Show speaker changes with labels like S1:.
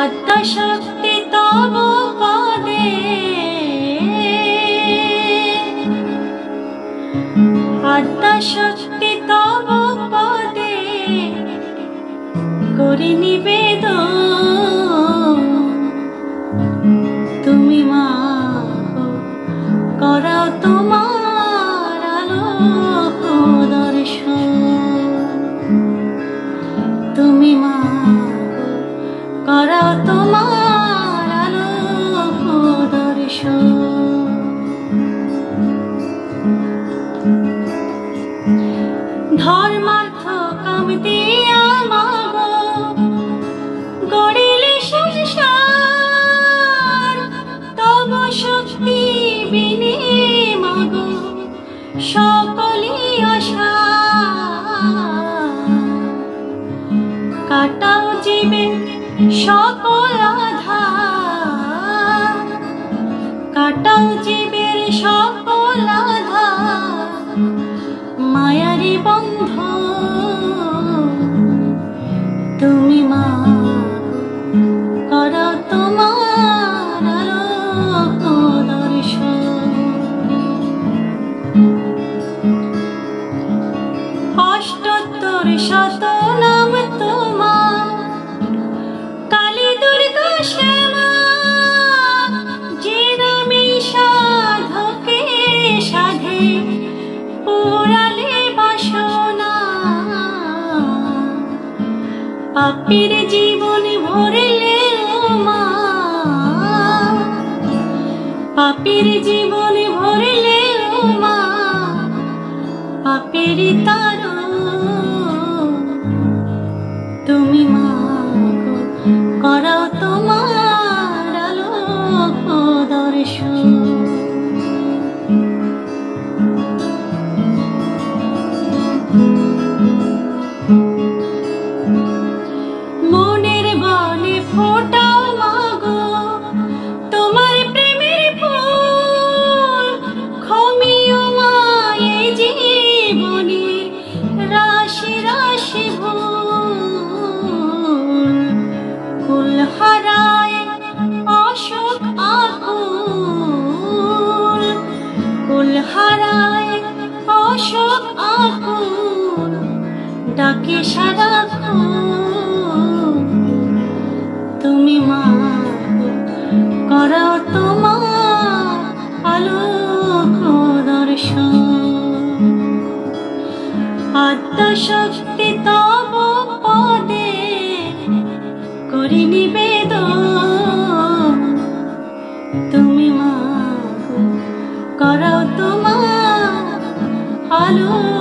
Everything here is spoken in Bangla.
S1: আত্মশক্তি তব পদে, আত্মশক্তি তব পদে করি নিবেদন। তুমি মা করাও তোমার আলোক দর্শন। তুমি মা করাও তোমার আলোক দর্শন। ধর্মার্থ কাম দিয়া মাগো গড়িলে সংসার, তব শক্তি বিনে মাগো সকলি আশা। কাটাও জীবে সকল আধার, কাটাও জীবের সকল আধার, মায়ারি বন্ধ। তুমি মা করাও তোমার আলোক দর্শন। অষ্টোত্তর শত নাম তোমার, কালী দুর্গা শ্যামা, যে নামে সাধকে সাধে পুরালে বাসনা। পাপীর জীবন ভরলে মা, পাপীর জীবন ভরলে মা, পাপের তারণ। তুমি মা করাও তোমার আলোক দর্শন। মনের বনে ফোটাও মাগো তোমার প্রেমের ফুল, ক্ষমিও মা এ জীবনে রাশি রাশি ভুল। কুল হারায় অশোক আকুল, কুল হারায় অশোক আকুল, ডাকে সারাক্ষণ। তুমি মা করাও তোমার আলোক দর্শন। আত্মশক্তি তব পদে করি নিবেদন। তুমি মা করাও তোমার আলোক